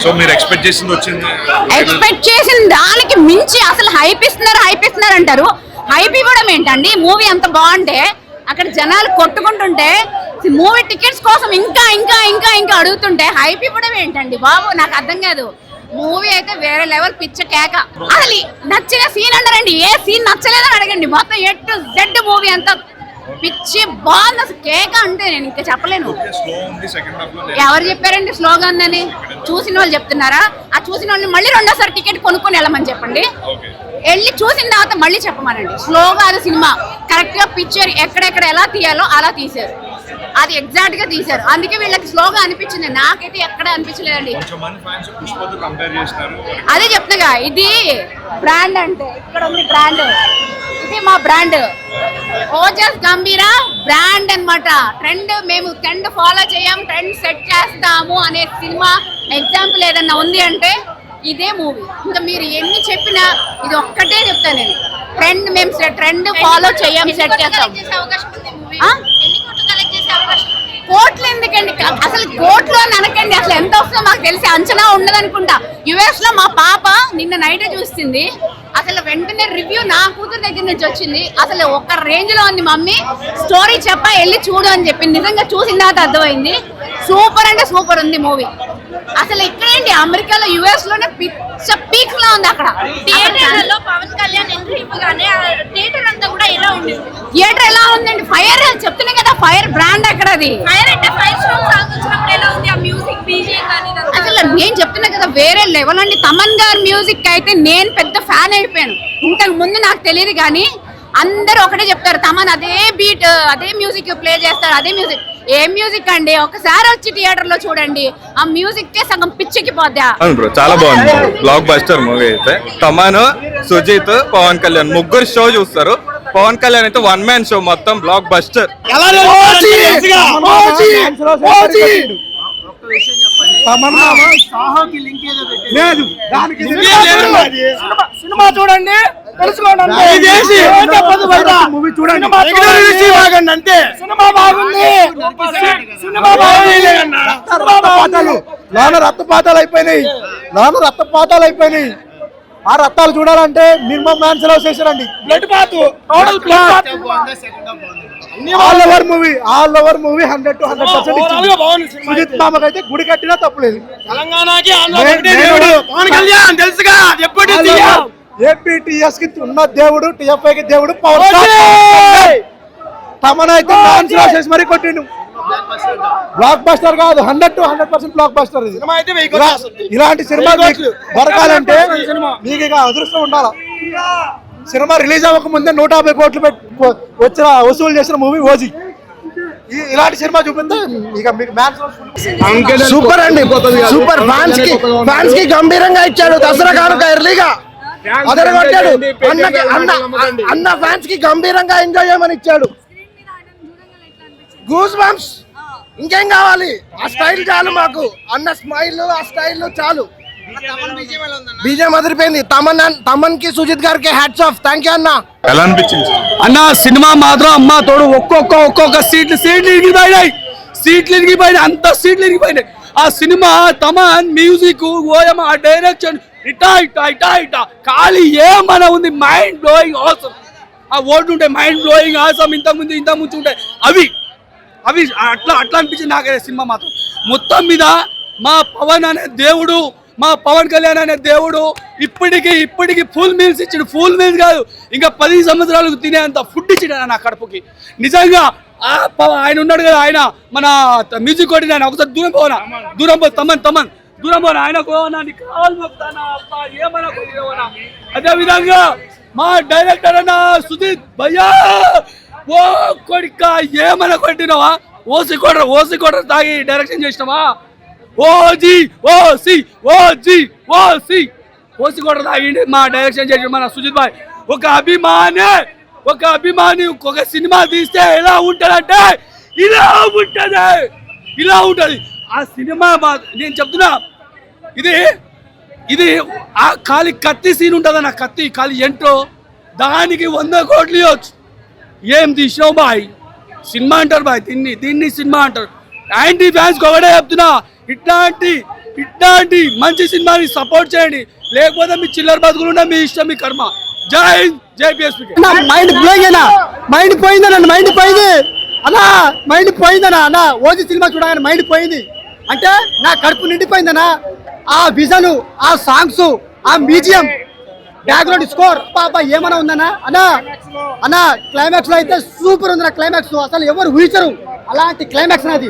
So మీరు expect చేసింది వచ్చింది, ఎక్స్పెక్ట్ చేసిన దానికి మించి అసలు హైప్ ఇస్తున్నారు అంటారు. హైప్ ఇవ్వడం ఏంటండి? మూవీ అంత బాగుంటే అక్కడ జనాలు కొట్టుకుంటుంటే మూవీ టికెట్స్ కోసం ఇంకా ఇంకా ఇంకా ఇంకా అడుగుతుంటే హైప్ ఇవ్వడం ఏంటండి బాబు? నాకు అర్థం కాదు. మూవీ అయితే వేరే లెవెల్, పిచ్చ కేక. అసలు నచ్చిన సీన్ అంటారండి, ఏ సీన్ నచ్చలేదని అడగండి. మొత్తం ఎట్ టు జెడ్ మూవీ అంతా పిచ్చి బాగుంది. అసలు కేక అంటే నేను ఇంకా చెప్పలేను. ఎవరు చెప్పారండి స్లోగా ఉందని? చూసిన వాళ్ళు చెప్తున్నారా? ఆ చూసిన వాళ్ళని మళ్ళీ రెండోసారి టికెట్ కొనుక్కొని వెళ్ళమని చెప్పండి. వెళ్ళి చూసిన తర్వాత మళ్ళీ చెప్పమనండి. స్లోగా అది సినిమా కరెక్ట్ గా పిక్చర్ ఎక్కడెక్కడ ఎలా తీయాలో అలా తీశారు. అది ఎగ్జాక్ట్ గా తీశారు. అందుకే వీళ్ళకి స్లోగా అనిపించింది. నాకైతే ఎక్కడ అనిపించలేదండి. అదే చెప్తున్నా, ఇది బ్రాండ్ అంటే ఇక్కడ ఉంది బ్రాండ్. ఇది మా బ్రాండ్ ఓజస్ గంభీరా బ్రాండ్ అన్నమాట. ట్రెండ్ మేము ట్రెండ్ ఫాలో చేయం, ట్రెండ్ సెట్ చేస్తాము అనే సినిమా ఎగ్జాంపుల్ ఏదన్నా ఉంది అంటే ఇదే మూవీ. ఇంకా మీరు ఎన్ని చెప్పినా ఇది ఒక్కటే చెప్తాను నేను, ట్రెండ్ మేము ట్రెండ్ ఫాలో చేయం, సెట్ చేస్తాం. కోట్లు ఎందుకండి? అసలు కోట్లు అని అనకండి. అసలు ఎంత వస్తుందో మాకు తెలిసి అంచనా ఉండదనుకుంటా. యుఎస్ లో మా పాప నిన్న నైట్ చూస్తుంది. అసలు వెంటనే రివ్యూ నా కూతురు దగ్గర నుంచి వచ్చింది. అసలు ఒక రేంజ్ లో ఉంది. మమ్మీ స్టోరీ చెప్పా వెళ్ళి చూడు అని చెప్పింది. నిజంగా చూసిన తర్వాత అర్థమైంది. సూపర్ అంటే సూపర్ ఉంది మూవీ. అసలు ఇక్కడేంటి అమెరికాలో యుఎస్ లోనే పీక్ లో ఉంది. అక్కడ థియేటర్లలో పవన్ కళ్యాణ్ ఎంట్రీ ఇవ్వగానే థియేటర్ అంతా కూడా ఎలా ఉంది? థియేటర్ ఎలా ఉందండి? ఫైర్ చెప్తున్నా కదా, ఫైర్ బ్రాండ్ అక్కడ. అది ఫైర్ అంటే 5 స్టార్ సాంగ్ వచ్చినప్పుడు ఎలా ఉంది? ఆ మ్యూజిక్ బీజిఎం కానీ అసలు నేను చెప్తున్నా కదా, వేరే లెవెల్ అండి. తమన్ గారి మ్యూజిక్ అయితే నేను పెద్ద ఫ్యాన్ అయిపోయాను. ఇంతకు ముందు నాకు తెలియదు కానీ అందరూ ఒకటే చెప్తారు, తమన్ అదే బీట్ అదే మ్యూజిక్ ప్లే చేస్తారు, అదే మ్యూజిక్. ఏ మ్యూజిక్ అండి? ఒకసారి వచ్చి థియేటర్ లో చూడండి, ఆ మ్యూజిక్ కే సగం పిచ్చికి పోద్దా. చాలా బాగుంది. బ్లాక్ బస్టర్ మూవీ అయితే. తమన్, సుజిత్, పవన్ కళ్యాణ్ ముగ్గురు షో చూస్తారు. పవన్ కళ్యాణ్ అయితే 1 మ్యాన్ షో, మొత్తం బ్లాక్ బస్టర్. సినిమా చూడండి, తెలుసుకోండి. అంతే సినిమా బాగుంది. నాన్న రక్తపాతాలు అయిపోయినాయి. ఆ రక్తాలు చూడాలంటే మినిమం మ్యాన్స్ లో చేశారండి. Blood bath, total blood bath. All over movie 100 to 100%. Sujeeth మామకైతే గుడి కట్టినా తప్పులేదు. తెలంగాణకి పవన్ కళ్యాణ్ తెలుసుగా, ఎప్పుడు ఏపీటీఎస్ కి ఉన్న దేవుడు, టిఎఫ్ఐ కి దేవుడు పవన్ కళ్యాణ్. తమన్ అయితే మ్యాన్స్ లో చేసి మరీ కొట్టిండు. బ్లాక్ బస్టర్ కాదు, 100 to 100% బ్లాక్ బస్టర్. ఇలాంటి సినిమా దొరకాలంటే మీకు ఇక అదృష్టం ఉండాలా. సినిమా రిలీజ్ అవ్వక ముందే 150 కోట్లు వసూలు చేసిన మూవీ ఓజీ. ఇలాంటి సినిమా చూపిస్తే ఇక మీకు మ్యాచ్ సూపర్ అండి. సూపర్. ఫ్యాన్స్ కి గంభీరంగా ఇచ్చాడు. దసరా కానుక ఎర్లీగా అదరగొట్టాడు. అన్న ఫ్యాన్స్ కి గంభీరంగా ఎంజాయ్ చేయమని ఇచ్చాడు. Goose bumps. ఇంకేం కావాలి? ఆ స్టైల్ చాలు మాకు. అన్న స్మైల్, ఆ స్టైల్ చాలు. బీజేపీ అదిరిపోయింది. తమన్ కి, సుజిత్ గారికి హ్యాట్స్ ఆఫ్. థ్యాంక్ యూ అన్న. ఎలా అనిపించింది అన్న? సినిమా మాత్రం అమ్మ తోడు ఒక్కొక్క సీట్లు ఇరిగిపోయినాయి. అంత సీట్లు ఇరిగిపోయినాయి. ఆ సినిమా తమన్ మ్యూజిక్, ఓయమ ఆ డైరెక్షన్ ఇటా ఖాళీ ఏమన్నా ఉంది. Mind blowing awesome. ఆ ఓటు ఉంటాయి మైండ్ బ్లోయింగ్ ఆసమ్. ఇంత ముందు ఉంటాయి. అవి అట్లా అనిపించింది నాకైతే సినిమా మాత్రం. మొత్తం మీద మా పవన్ కళ్యాణ్ అనే దేవుడు ఇప్పటికి ఫుల్ మీల్స్ ఇచ్చాడు. ఫుల్ మీల్స్ కాదు, ఇంకా 10 సంవత్సరాలకు తినేంత ఫుడ్ ఇచ్చాడు నా కడుపుకి. నిజంగా ఆయన ఉన్నాడు కదా, ఆయన మన మ్యూజిక్ కొట్టిన ఆయన. ఒకసారి దూరం పో తమన్ ఆయన ఏమన్నా. అదే విధంగా మా డైరెక్టర్ అన్న సుజిత్ భయ్యా, ఓ కొడుక ఏమన్నా కొట్టినవా? ఓసి కొట్ర తాగి డైరెక్షన్ చేసినావా? ఓసి కొట్ర తాగి మా డైరెక్షన్ చేసి మన సుజిత్ భాయ్ ఒక అభిమాని ఒక సినిమా తీస్తే ఎలా ఉంటదంటే ఇలా ఉంటది ఆ సినిమా. నేను చెప్తున్నా, ఇది ఆ ఖాళీ కత్తి సీన్ ఉంటుందన్న, కత్తి ఖాళీ ఎంట్రో, దానికి 100 కోట్లు ఇవ్వచ్చు. ఏం తీసినావు బాయ్? సినిమా అంటారు బాయ్, దీన్ని సినిమా అంటారు. యాంటీ ఫ్యాన్స్ ఒకటే చెప్తున్నా, ఇట్లాంటి ఇట్లాంటి మంచి సినిమాని సపోర్ట్ చేయండి, లేకపోతే మీ చిల్లర బతుకులున్నా మీ ఇష్టం, మీ కర్మ. జై హింద్, జై పిఎస్పీ. మైండ్ బ్లోయింగ్ అన్న, మైండ్ పోయిందన్న, మైండ్ పోయింది అన్నా, మైండ్ పోయిందన్నా అన్న. ఓజీ సినిమా చూడగానే మైండ్ పోయింది అంటే నా కడుపు నిండిపోయిందన్నా. ఆ విజన్, ఆ సాంగ్స్, ఆ మ్యూజియం, బ్యాక్గ్రౌండ్ స్కోర్ పాపా ఏమైనా ఉందన్నా అన్నా. అన్న క్లైమాక్స్ లో అయితే సూపర్ ఉందన్న. క్లైమాక్స్ అసలు ఎవరు ఊహించరు అలాంటి క్లైమాక్స్ అది.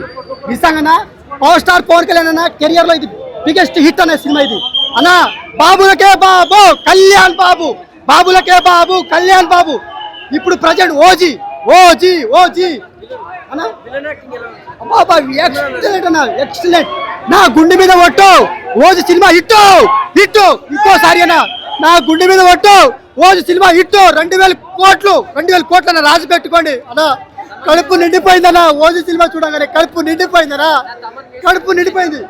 నిజంగా పవర్ స్టార్ పవన్ కళ్యాణ్ అన్న కెరియర్ లో ఇది బిగ్గెస్ట్ హిట్ అనే సినిమా ఇది అన్న. బాబులకే బాబు కళ్యాణ్ బాబు, బాబులకే బాబు కళ్యాణ్ బాబు. ఇప్పుడు ప్రజెంట్ ఓజీ ఓజీ ఓజీ అన్న, ఎక్సలెంట్ అన్న, ఎక్సలెంట్. నా గుండె మీద ఒట్టు ఓజీ సినిమా హిట్ హిట్. ఇంకోసారి అన్న నా గుండె మీద ఒట్టు ఓజీ సినిమా హిట్. 2000 కోట్లు అన్న రాసి పెట్టుకోండి అన్న. కడుపు నిండిపోయిందన్న ఓజీ సినిమా చూడగానే, కడుపు నిండిపోయిందన్నా, కడుపు నిండిపోయింది.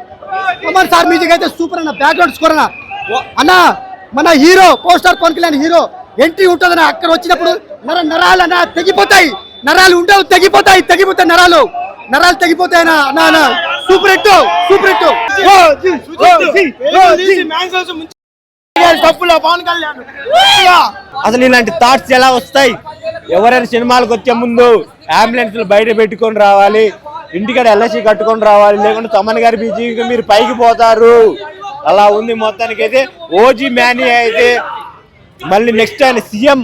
అమర్ సార్ మ్యూజిక్ అయితే సూపర్ అన్న, బ్యాక్గ్రౌండ్ స్కోర్ అన్న. అన్న మన hero power star Pawan Kalyan hero entry ఉంటుందన్న. అక్కడ వచ్చినప్పుడు నరాలు అన్న తెగిపోతాయి, నరాలు ఉండవు, తెగిపోతాయి నరాలు తెగిపోతాయి అన్న. అన్న సూపర్ హిట్, సూపర్ హిట్. అసలు ఇలాంటి థాట్స్ ఎలా వస్తాయి? ఎవరైనా సినిమాలకు వచ్చే ముందు అంబులెన్స్ బయట పెట్టుకొని రావాలి, ఇంటికాడ ఎల్ఐసి కట్టుకొని రావాలి, లేకుంటే తమన్ గారి బీజీకి మీరు పైకి పోతారు. అలా ఉంది మొత్తానికి. అయితే ఓజీ మేనియా అయితే మళ్ళీ నెక్స్ట్ ఆయన సీఎం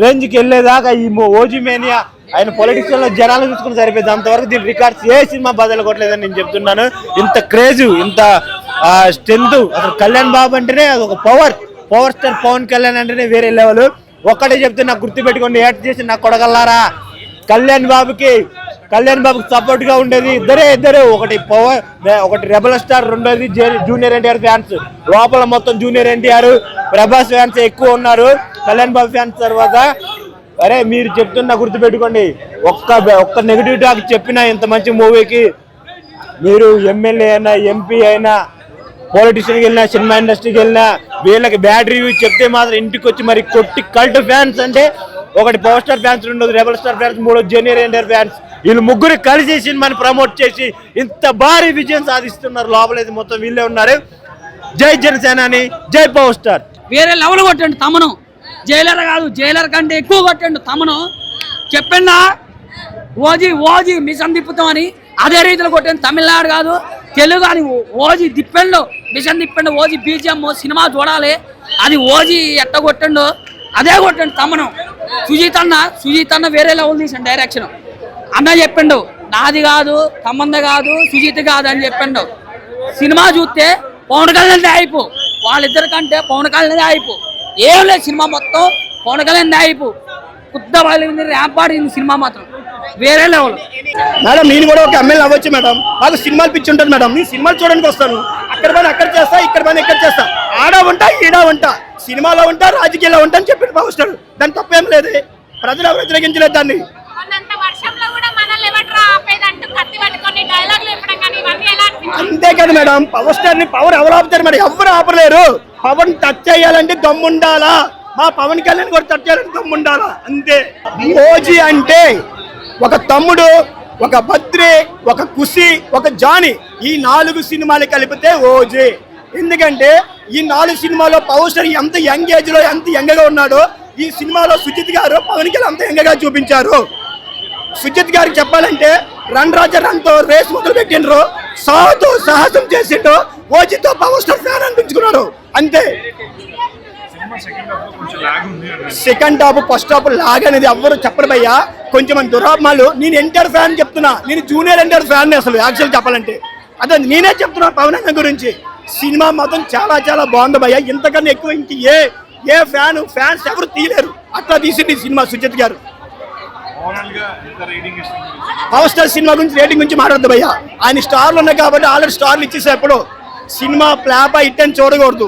రేంజ్కి వెళ్ళేదాకా ఈ ఓజీ మేనియా ఆయన పొలిటిక్స్ లో జనాలు చూసుకుని సరిపోయింది. అంతవరకు దీని రికార్డ్స్ ఏ సినిమా బదులు కొట్టలేదని నేను చెప్తున్నాను. ఇంత క్రేజ్, ఇంత స్ట్రెంత్. అసలు కళ్యాణ్ బాబు అంటేనే అది ఒక పవర్ స్టార్ పవన్ కళ్యాణ్ అంటేనే వేరే లెవెల్. ఒక్కటే చెప్తే నాకు గుర్తు పెట్టుకోండి, యాడ్ చేసి నాకు కొడగలరా. కళ్యాణ్ బాబుకి సపోర్ట్ గా ఉండేది ఇద్దరు. ఒకటి రెబల్ స్టార్, రెండోది జూనియర్ ఎన్టీఆర్ ఫ్యాన్స్. లోపల మొత్తం జూనియర్ ఎన్టీఆర్, ప్రభాస్ ఫ్యాన్స్ ఎక్కువ ఉన్నారు కళ్యాణ్ బాబు ఫ్యాన్స్ తర్వాత. అరే మీరు చెప్తున్నా గుర్తు పెట్టుకోండి, ఒక్క నెగిటివ్ టాక్ చెప్పినా ఇంత మంచి మూవీకి మీరు ఎమ్మెల్యే అయినా, ఎంపీ అయినా, పొలిటిషియన్కి వెళ్ళినా, సినిమా ఇండస్ట్రీకి వెళ్ళినా వీళ్ళకి బ్యాడ్ రివ్యూ చెప్తే మాత్రం ఇంటికి వచ్చి మరి కొట్టి కల్ట్ ఫ్యాన్స్ అంటే ఒకటి పవర్ స్టార్ ఫ్యాన్స్, రెండోది రెబల్ స్టార్ ఫ్యాన్స్, మూడోది జూనియర్ ఎన్టీఆర్ ఫ్యాన్స్. వీళ్ళు ముగ్గురు కలిసి సినిమాని ప్రమోట్ చేసి ఇంత భారీ విజయం సాధిస్తున్నారు. లోపలైతే మొత్తం వీళ్ళే ఉన్నారు. జై జనసేనాని, జై పవర్ స్టార్. వేరే లెవెల్ కొట్టండి తమను, జైలర్ కాదు, జైలర్ కంటే ఎక్కువ కొట్టండి తమను. చెప్పండా ఓజీ మిషన్ తిప్పుతామని అదే రీతిలో కొట్టండి. తమిళనాడు కాదు తెలుగు అని ఓజీ తిప్పండు, మిషన్ తిప్పండు. ఓజీ బీజిఎం సినిమా చూడాలి, అది ఓజీ ఎట్ట కొట్టండు అదే కొట్టండి తమను. సుజీత్ అన్న వేరే లెవెల్ తీసాను డైరెక్షన్. అన్న చెప్పిండు నాది కాదు, తమ్మంది కాదు, సుజీత్ కాదు అని చెప్పిండు. సినిమా చూస్తే పవన్ కళ్యాణ్ అయిపో, వాళ్ళిద్దరికంటే పవన్ కళ్యాణ్ అయిపో. ఏం లేదు సినిమా మొత్తం పవన్ కళ్యాణ్ అయిపో. కుద్ద వాళ్ళ ర్యాంప్ ఆడింది సినిమా మాత్రం వేరే లెవెల్. మేడం నేను కూడా ఒక ఎమ్మెల్యే అవ్వచ్చు మేడం. నాకు సినిమాలు పిచ్చి ఉంటుంది మేడం. నేను సినిమాలు చూడడానికి వస్తాను. అక్కడ పని అక్కడ చేస్తా, ఇక్కడ పని ఇక్కడ చేస్తా, ఆడ ఉంటా ఈడ ఉంటా, సినిమాలో ఉంటా, రాజకీయాల్లో ఉంటా అని చెప్పి భావిస్తాడు. దాని తప్పేం లేదు, ప్రజలు వ్యతిరేకించలేదు దాన్ని. అంతే కదా మేడం, పవర్ స్టార్ ని పవర్ ఎవరు ఆపుతారు మేడం? ఎవరు ఆపలేరు. పవన్ టచ్ చేయాలంటే దమ్ముండాలా, మా పవన్ కళ్యాణ్ కూడా టచ్ చేయాలంటే దమ్ముండాలా, అంతే. ఓజీ అంటే ఒక తమ్ముడు, ఒక బద్రి, ఒక ఖుషి, ఒక జానీ, ఈ 4 సినిమాలు కలిపితే ఓజీ. ఎందుకంటే ఈ 4 సినిమాలో పవర్ స్టార్ ఎంత యంగ్ ఏజ్ లో ఎంత యంగ్ గా ఉన్నాడో, ఈ సినిమాలో సుజిత్ గారు పవన్ కళ్యాణ్ అంత యంగ్ గా చూపించారు. సుజిత్ గారికి చెప్పాలంటే రన్ రాజా రన్తో రేస్ మొదలు పెట్టిండ్రు, సాహసం చేసిండ్రు, ఓజీతో పవర్ స్టార్ ఫ్యాన్ అనిపించుకున్నారు, అంతే. Second half first half lag అనేది ఎవ్వరు చెప్పరు భయ్యా. కొంచెం మంది దురాత్మాలు. నేను ఎన్టీఆర్ ఫ్యాన్ చెప్తున్నా, నేను జూనియర్ ఎన్టీఆర్ ఫ్యాన్ అసలు యాక్చువల్ చెప్పాలంటే. అదే నేనే చెప్తున్నా పవన్ అన్న గురించి. సినిమా మాత్రం చాలా చాలా బాగుంది భయ్యా. ఇంతకన్నా ఎక్కువ ఇంక ఏ ఫ్యాన్స్ ఎవరు తీయలేరు, అట్లా తీసింది సినిమా సుజిత్ గారు. పవర్ స్టార్ సినిమా గురించి రేటింగ్ గురించి మాట్లాడదు భయ్యా. ఆయన స్టార్లు ఉన్నాయి కాబట్టి ఆల్రెడీ స్టార్లు ఇచ్చేసేప్పుడు సినిమా ఫ్లాప్ హిట్ అని చూడకూడదు,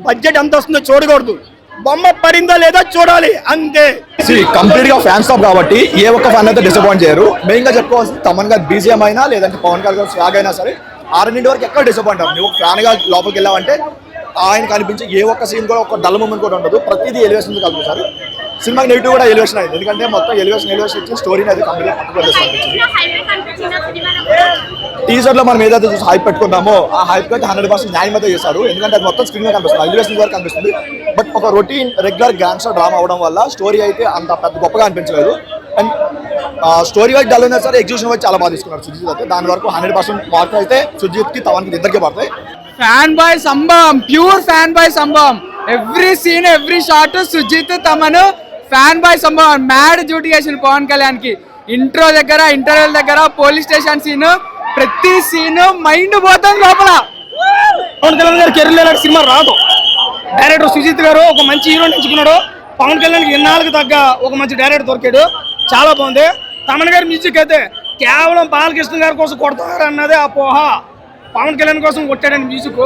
బడ్జెట్ ఎంత వస్తుందో చూడకూడదు, బొమ్మ పడిందా లేదా చూడాలి, అంతే. కంప్లీట్ గా ఫ్యాన్స్ ఆఫ్ కాబట్టి ఏ ఒక్క ఫ్యాన్ అయితే డిసప్పాయింట్ చేయరు. మెయిన్ గా చెప్పుకోవాల్సింది తమన్ గారు బీజిఎం అయినా లేదంటే పవన్ కళ్యాణ్ స్వాగ్ అయినా సరే 6 వరకు ఎక్కడ డిసప్పాయింట్ అవ్వదు. నువ్వు ఫ్యాన్ గా లోపలికి వెళ్ళావంటే ఆయన కనిపించే ఏ ఒక్క సీన్ కూడా ఒక డల్ మూమెంట్ కూడా ఉండదు. ప్రతిదీ ఎలివేషన్ కలుగుతారు. సినిమాకి నెగిటివ్ కూడా ఎలివేషన్ అయింది, ఎందుకంటే మొత్తం ఎలివేషన్ ఇచ్చి స్టోరీని అయితే కంప్లీట్ టీజర్ లో మనం ఏదైతే చూసి హైప్ పెట్టుకున్నామో ఆ హైప్ అయితే 100% న్యాయం అయితే చేశారు. ఎందుకంటే అది మొత్తం స్క్రీన్ మీద కనిపిస్తుంది, ఎలివేషన్ వరకు కనిపిస్తుంది. బట్ ఒక రొటీన్ రెగ్యులర్ గ్యాంగ్స్టర్ డ్రామా అవడం వల్ల స్టోరీ అయితే అంత పెద్ద గొప్పగా అనిపించలేదు. అండ్ స్టోరీ వైజ్ డల్ అయినా సరే ఎగ్జిక్యూషన్ వైజ్ చాలా బాగా తీసుకున్నారు సుజిత్ అయితే. దాని వరకు 100% మార్కులు అయితే సుజిత్ కి తమన్కి ఇద్దరికి పడతాయి. ఫ్యాన్ బాయ్ సంభవం, ప్యూర్ ఫ్యాన్ బాయ్ సంభవం. Every scene every shot Sujeeth తమను ఫ్యాన్ బాయ్ సంభవం. మ్యాడ్ డ్యూటీ చేసిన పవన్ కళ్యాణ్ కి ఇంట్రో దగ్గర, ఇంటర్వెల్ దగ్గర, పోలీస్ స్టేషన్ సీన్, ప్రతి సీన్ మైండ్ పోతుంది లోపల. పవన్ కళ్యాణ్ గారు కెరీర్ లేని సినిమా రాదు. డైరెక్టర్ సుజిత్ గారు ఒక మంచి హీరోని ఎంచుకున్నాడు. పవన్ కళ్యాణ్కి ఇన్నాళ్ళకి తగ్గ ఒక మంచి డైరెక్టర్ దొరికాడు, చాలా బాగుంది. తమన్ గారి మ్యూజిక్ అయితే కేవలం బాలకృష్ణ గారి కోసం కొడతారు అన్నదే అపోహ. పవన్ కళ్యాణ్ కోసం కొట్టాడని మ్యూజిక్.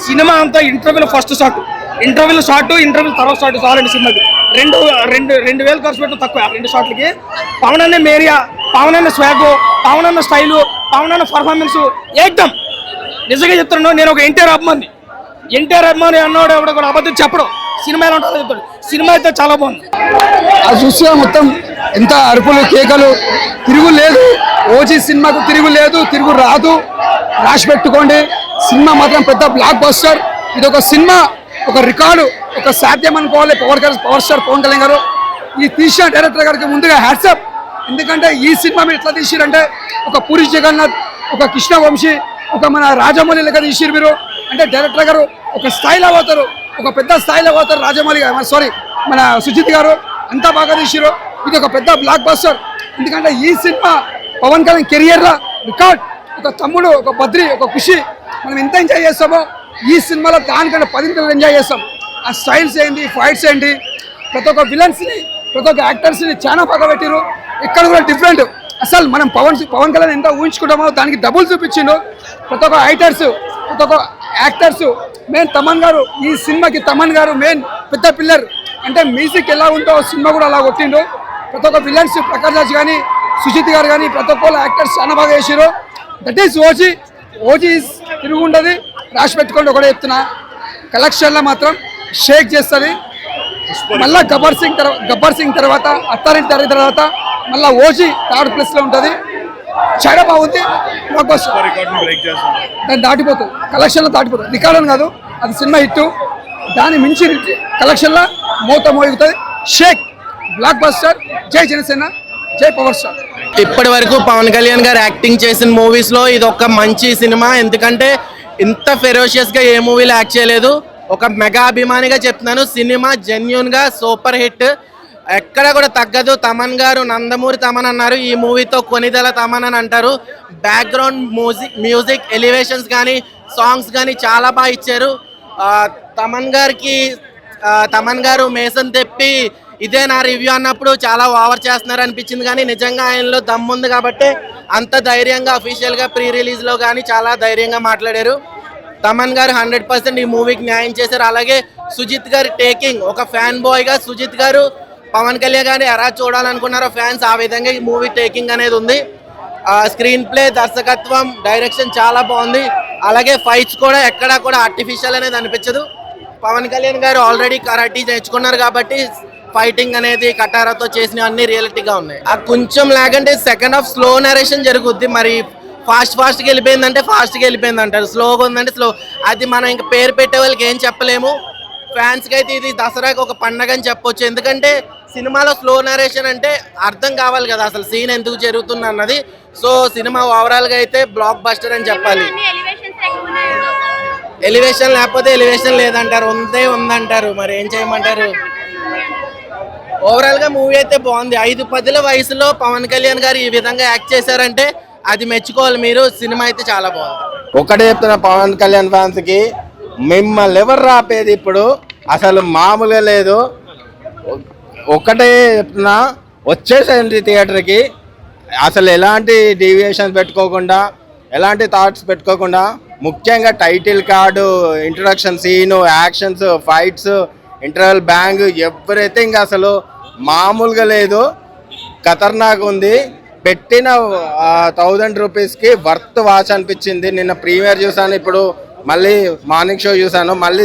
సినిమా అంతా ఇంటర్వ్యూలో ఫస్ట్ షాట్, ఇంటర్వ్యూలో షాట్, ఇంటర్వ్యూ తర్వాత షాట్ చాలండి సినిమాకి. 2,000 ఖర్చు పెట్టడం తక్కువ 2 షాట్లకి. పవన్ అనే మేరియా, పవన్ అన్న స్వాగ్, పవన్ అన్న స్టైలు, పవన్ అన్న పర్ఫార్మెన్స్ ఏకదం. నిజంగా చెప్తున్నాను, నేను ఒక ఎన్టీఆర్ అభిమాని. ఎన్టీఆర్ అభిమాని అన్నాడు ఎవడో కూడా అబద్ధం చెప్పడం. సినిమా ఎలా ఉంటుందో చెప్తాడు. సినిమా అయితే చాలా బాగుంది. అది చూస్తే మొత్తం ఎంత అరుపులు కేకలు, తిరుగు లేదు. ఓజీ సినిమాకు తిరుగు లేదు, తిరుగు రాదు. రాసి పెట్టుకోండి, సినిమా మాత్రం పెద్ద బ్లాక్ బస్టర్. ఇది ఒక సినిమా, ఒక రికార్డు, ఒక సాధ్యం అనుకోవాలి. పవర్ స్టార్ పవన్ కళ్యాణ్ గారు ఈ తీసిన డైరెక్టర్ గారికి ముందుగా హ్యాట్సప్. ఎందుకంటే ఈ సినిమా మీరు ఎట్లా తీసిరంటే ఒక పూరి జగన్నాథ్, ఒక కృష్ణ వంశీ, ఒక మన రాజమౌళి లెక్క తీసిరు మీరు. అంటే డైరెక్టర్ గారు ఒక స్థాయిలో పోతారు, ఒక పెద్ద స్థాయిలో పోతారు. రాజమౌళి గారు, సారీ మన సుజిత్ గారు అంతా బాగా తీసిరు. ఇది ఒక పెద్ద బ్లాక్ బస్టర్. ఎందుకంటే ఈ సినిమా పవన్ కళ్యాణ్ కెరియర్లో రికార్డ్. ఒక తమ్ముడు, ఒక బద్రి, ఒక ఖుషి, మనం ఎంత ఎంజాయ్ చేస్తామో ఈ సినిమాలో దానికంటే 10 ఎంజాయ్ చేస్తాం. ఆ స్టైల్స్ ఏంటి, ఫైట్స్ ఏంటి, ప్రతి ఒక్క విలన్స్ని, ప్రతి ఒక్క యాక్టర్స్ని చాలా బాగా పెట్టిరు. ఇక్కడ కూడా డిఫరెంట్. అసలు మనం పవన్ కళ్యాణ్ ఎంత ఊహించుకుంటామో దానికి డబుల్ చూపించిండు. ప్రతి ఒక్క యాక్టర్స్, ప్రతి ఒక్క యాక్టర్స్. మెయిన్ తమన్ గారు, ఈ సినిమాకి తమన్ గారు మెయిన్ పెద్ద పిల్లర్. అంటే మ్యూజిక్ ఎలా ఉందో సినిమా కూడా అలా కొట్టిండు. ప్రతి ఒక్క విలన్స్, ప్రకాష్ రాజ్ కానీ, సుజిత్ గారు కానీ, ప్రతి ఒక్క యాక్టర్స్ చాలా బాగా చేసారు. That is OG. ఓజీ తిరుగు ఉండదు. రాసి పెట్టుకోండి, ఒకటే చెప్తున్నా. కలెక్షన్లో మాత్రం షేక్ చేస్తుంది. మళ్ళీ గబ్బర్ సింగ్ తర్వాత, అత్తారింటి తర్వాత మళ్ళీ ఓజీ 3rd ప్లేస్లో ఉంటుంది. చాలా బాగుంది. దాన్ని దాటిపోతుంది, కలెక్షన్లో దాటిపోతుంది. రికార్డు కాదు, అది సినిమా హిట్. దాన్ని మించి కలెక్షన్లో మోగుతుంది. Sheikh, block buster. జై జనసేన, జై పవర్ స్టార్. ఇప్పటి వరకు పవన్ కళ్యాణ్ గారు యాక్టింగ్ చేసిన మూవీస్ లో ఇది ఒక మంచి సినిమా. ఎందుకంటే ఇంత ఫెరోషియస్ గా ఏ మూవీలో యాక్ట్ చేయలేదు. ఒక మెగా అభిమానిగా చెప్తున్నాను, సినిమా జెన్యూన్ గా సూపర్ హిట్, ఎక్కడ కూడా తగ్గదు. తమన్ గారు నందమూరి తమన్ అన్నారు, ఈ మూవీతో కొనిదెల తమన్ అని అంటారు. బ్యాక్గ్రౌండ్ మ్యూజిక్ ఎలివేషన్స్ కానీ, సాంగ్స్ కానీ చాలా బాగా ఇచ్చారు. తమన్ గారు మేసన్ తెప్పి ఇదే నా రివ్యూ అన్నప్పుడు చాలా ఓవర్ చేస్తున్నారు అనిపించింది. కానీ నిజంగా ఆయనలో దమ్ముంది కాబట్టి అంత ధైర్యంగా అఫీషియల్గా ప్రీ రిలీజ్లో కానీ చాలా ధైర్యంగా మాట్లాడారు. తమన్ గారు 100% ఈ మూవీకి న్యాయం చేశారు. అలాగే సుజిత్ గారి టేకింగ్, ఒక ఫ్యాన్ బాయ్గా సుజిత్ గారు పవన్ కళ్యాణ్ గారిని ఎలా చూడాలనుకున్నారో ఫ్యాన్స్, ఆ విధంగా ఈ మూవీ టేకింగ్ అనేది ఉంది. స్క్రీన్ ప్లే, దర్శకత్వం, డైరెక్షన్ చాలా బాగుంది. అలాగే ఫైట్స్ కూడా ఎక్కడా కూడా ఆర్టిఫిషియల్ అనేది అనిపించదు. పవన్ కళ్యాణ్ గారు ఆల్రెడీ కరాటీ నేర్చుకున్నారు కాబట్టి ఫైటింగ్ అనేది కటారాతో చేసినవి అన్ని రియలిటీగా ఉన్నాయి. ఆ కొంచెం లాగంటే సెకండ్ హాఫ్ స్లో నరేషన్ జరుగుద్ది. మరి ఫాస్ట్గా వెళ్ళిపోయిందంటే ఫాస్ట్గా వెళ్ళిపోయింది అంటారు, స్లోగా ఉందంటే స్లో. అది మనం ఇంకా పేరు పెట్టే వాళ్ళకి ఏం చెప్పలేము. ఫ్యాన్స్కి అయితే ఇది దసరాకి ఒక పండగ అని చెప్పొచ్చు. ఎందుకంటే సినిమాలో స్లో నరేషన్ అంటే అర్థం కావాలి కదా అసలు సీన్ ఎందుకు జరుగుతుంది అన్నది. సో సినిమా ఓవరాల్గా అయితే బ్లాక్ బస్టర్ అని చెప్పాలి. ఎలివేషన్ లేకపోతే ఎలివేషన్ లేదంటారు, ఉందంటారు, మరి ఏం చేయమంటారు. ఓవరాల్ గా మూవీ అయితే బాగుంది. 5-10 వయసులో పవన్ కళ్యాణ్ గారు ఈ విధంగా యాక్ట్ చేశారంటే అది మెచ్చుకోవాలి మీరు. సినిమా అయితే చాలా బాగుంది. ఒకటే చెప్తున్నా పవన్ కళ్యాణ్ ఫ్యాన్స్ కి, మిమ్మల్ని ఎవరు రాపేది ఇప్పుడు అసలు మామూలుగా లేదు. ఒకటే చెప్తున్నా, వచ్చేసేయండి థియేటర్కి. అసలు ఎలాంటి డీవియేషన్స్ పెట్టుకోకుండా, ఎలాంటి థాట్స్ పెట్టుకోకుండా, ముఖ్యంగా title card, introduction scene, actions, fights, interval bang, everything అసలు మామూలుగా లేదు. ఖతర్నాక్ ఉంది. పెట్టిన 1000 రూపీస్కి వర్త్ వాచ్ అనిపించింది. నిన్న ప్రీమియర్ చూసాను, ఇప్పుడు మళ్ళీ మార్నింగ్ షో చూసాను, మళ్ళీ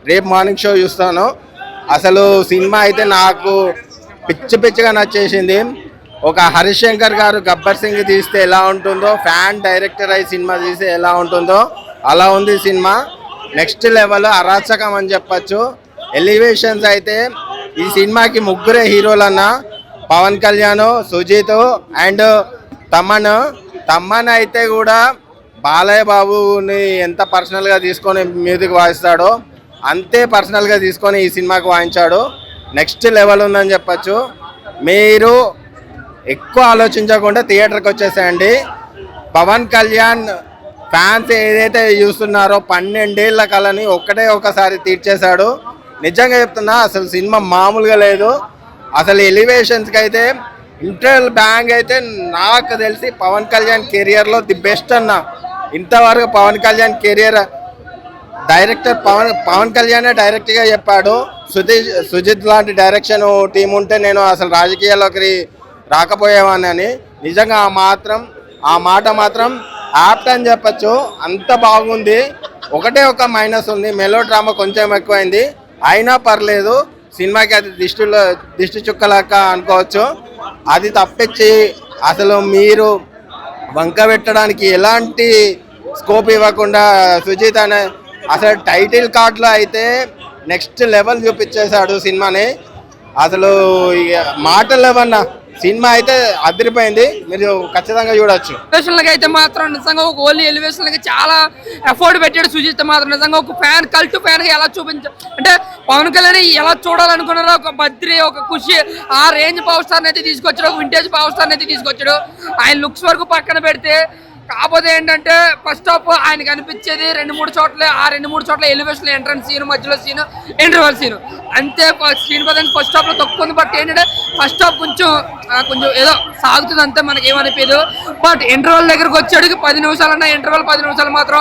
రేపు మార్నింగ్ షో చూస్తాను. అసలు సినిమా అయితే నాకు పిచ్చిగా నచ్చేసింది. ఒక హరిశంకర్ గారు గబ్బర్ సింగ్ తీస్తే ఎలా ఉంటుందో, ఫ్యాన్ డైరెక్టర్ అయి సినిమా తీస్తే ఎలా ఉంటుందో అలా ఉంది సినిమా. నెక్స్ట్ లెవెల్ అరాచకం అని చెప్పచ్చు. ఎలివేషన్స్ అయితే ఈ సినిమాకి ముగ్గురే హీరోలు అన్న, పవన్ కళ్యాణ్, సుజిత్ అండ్ తమ్మన్ అయితే కూడా బాలయ్య బాబుని ఎంత పర్సనల్గా తీసుకొని మ్యూజిక్ వాయిస్తాడో అంతే పర్సనల్గా తీసుకొని ఈ సినిమాకి వాయించాడు. నెక్స్ట్ లెవెల్ ఉందని చెప్పచ్చు. మీరు ఎక్కువ ఆలోచించకుండా థియేటర్కి వచ్చేసేయండి. పవన్ కళ్యాణ్ ఫ్యాన్స్ ఏదైతే చూస్తున్నారో 12 ఏళ్ల కళని ఒకసారి తీర్చేశాడు. నిజంగా చెప్తున్నా, అసలు సినిమా మామూలుగా లేదు. అసలు ఎలివేషన్స్కి అయితే ఇంటర్వెల్ బ్యాంగ్ అయితే నాకు తెలిసి పవన్ కళ్యాణ్ కెరియర్లో ది బెస్ట్ అన్న. ఇంతవరకు పవన్ కళ్యాణ్ కెరియర్ డైరెక్టర్ పవన్ కళ్యాణే డైరెక్ట్గా చెప్పాడు, సుజిత్ లాంటి డైరెక్షన్ టీం ఉంటే నేను అసలు రాజకీయాల్లోకి రాకపోయేవాడిని అని. నిజంగా ఆ మాట మాత్రం యాప్ట్ అని చెప్పచ్చు. అంత బాగుంది. ఒక మైనస్ ఉంది, మెలో డ్రామా కొంచెం ఎక్కువైంది. అయినా పర్లేదు, సినిమాకి అది దిష్టి చుక్కలాక అనుకోవచ్చు. అది తప్పించి అసలు మీరు వంక పెట్టడానికి ఎలాంటి స్కోప్ ఇవ్వకుండా సుజిత్ అనే అసలు టైటిల్ కార్డ్లో అయితే నెక్స్ట్ లెవెల్ చూపించేశాడు సినిమాని. అసలు మాటలు లేవన్నా, సినిమా అయితే అదిరిపోయింది. మీరు ఖచ్చితంగా చూడొచ్చు. ఎలివేషన్లకి అయితే మాత్రం నిజంగా ఒక ఓన్లీ ఎలివేషన్లకి చాలా ఎఫర్ట్ పెట్టాడు సుజిత్ మాత్రం. నిజంగా ఒక కల్ట్ ఫ్యాన్ గా ఎలా అంటే పవన్ కళ్యాణ్ ఎలా చూడాలనుకున్నారో, ఒక బద్రి, ఒక ఖుషి, ఆ రేంజ్ పవర్ స్టార్ అయితే తీసుకొచ్చాడు, ఒక వింటేజ్ పవర్ స్టార్ అయితే తీసుకొచ్చాడు. ఆయన లుక్స్ వరకు పక్కన పెడితే, కాకపోతే ఏంటంటే ఫస్ట్ హాఫ్ ఆయన కనిపించేది 2-3 చోట్ల, ఆ 2-3 చోట్ల ఎలివేషన్, ఎంట్రన్స్ సీన్, మధ్యలో సీన్, ఇంటర్వల్ సీన్ అంతే. సీన్ పదండి ఫస్ట్ హాఫ్ లో తక్కువ ఉంది. బట్ ఏంటంటే ఫస్ట్ హాఫ్ కొంచెం ఏదో సాగుతుంది అంతే, మనకి ఏమనిపించదు. బట్ ఇంటర్వల్ దగ్గరకు వచ్చేటికి 10 నిమిషాలన్నా, ఇంటర్వల్ 10 నిమిషాలు మాత్రం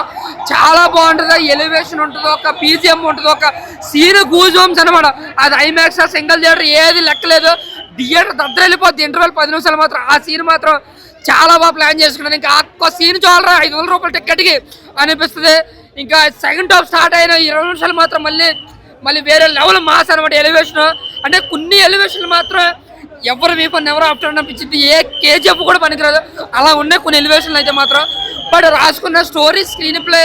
చాలా బాగుంటుంది. ఎలివేషన్ ఉంటుంది, ఒక పీజిఎం ఉంటుంది, ఒక సీన్ గూజ్ బంప్స్ అనమాట. అది ఐమాక్స్, సింగిల్ థియేటర్ ఏది లెక్కలేదు. థియేటర్ దద్దర వెళ్ళిపోద్ది ఇంటర్వల్ 10 నిమిషాలు మాత్రం. ఆ సీన్ మాత్రం చాలా బాగా ప్లాన్ చేసుకున్నాను. ఇంకా ఒక్క సీన్ చాలరా 500 రూపాయల టికెట్కి అనిపిస్తుంది. ఇంకా సెకండ్ హాఫ్ స్టార్ట్ అయిన 20 నిమిషాలు మాత్రం మళ్ళీ వేరే లెవెల్ మాస్ అనమాట. ఎలివేషన్ అంటే కొన్ని ఎలివేషన్లు మాత్రం ఎవరు వీపన్ ఎవరు ఆఫ్టర్ అనిపించింది. ఏ కేజీఎఫ్ కూడా పనికిరాదు, అలా ఉన్నాయి కొన్ని ఎలివేషన్లు అయితే మాత్రం. బట్ రాసుకున్న story, screen play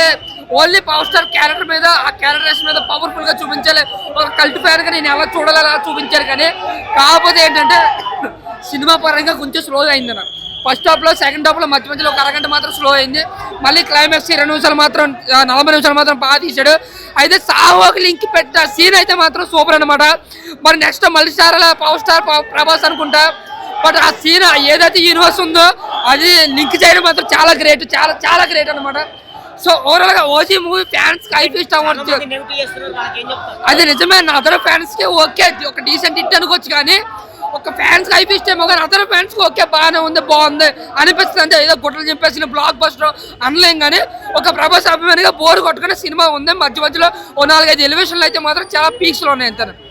only power star character మీద, ఆ క్యారెక్టర్స్ మీద పవర్ఫుల్ గా చూపించాలి. ఒక కల్ట్ ఫ్యాన్ గా నేను ఎలా చూడాలి అలా చూపించారు. కానీ కాకపోతే ఏంటంటే సినిమా పరంగా కొంచెం స్లో అయింది నాకు. ఫస్ట్ హాఫ్ లో, సెకండ్ హాఫ్ లో మధ్యలో ఒక అరగంట మాత్రం స్లో అయింది. మళ్ళీ క్లైమాక్స్ 2 నిమిషాలు మాత్రం, 40 నిమిషాలు మాత్రం బాగా తీశాడు. అయితే సావోకి లింక్ పెట్ట సీన్ అయితే మాత్రం సూపర్ అనమాట. మరి నెక్స్ట్ మళ్ళీ పవర్ స్టార్ ప్రభాస్ అనుకుంటా. బట్ ఆ సీన్ ఏదైతే యూనివర్స్ ఉందో అది లింక్ చేయడం మాత్రం చాలా గ్రేట్, చాలా చాలా గ్రేట్ అనమాట. సో ఓవరాల్ గా ఓజీ మూవీ ఫ్యాన్స్ కి హైప్ ఇష్టం. అది నిజమే, అదర్ ఫ్యాన్స్ కి ఓకే, ఒక డీసెంట్ హిట్ అనుకోవచ్చు. కానీ ఒక ఫ్యాన్స్ హైప్ ఇష్టేమో, కానీ అదర్ ఫ్యాన్స్ కి ఓకే బాగానే ఉంది, బాగుంది అనిపిస్తుంది. అంటే ఏదో గుట్టలు చెప్పేసిన బ్లాక్ బస్టర్ అనలేం. కానీ ఒక ప్రభాస్ అభిమానిగా బోర్ కొట్టుకునే సినిమా ఉంది. మధ్యలో 4-5 ఎలివేషన్లు అయితే మాత్రం చాలా పీక్స్ లో ఉన్నాయి అంతే.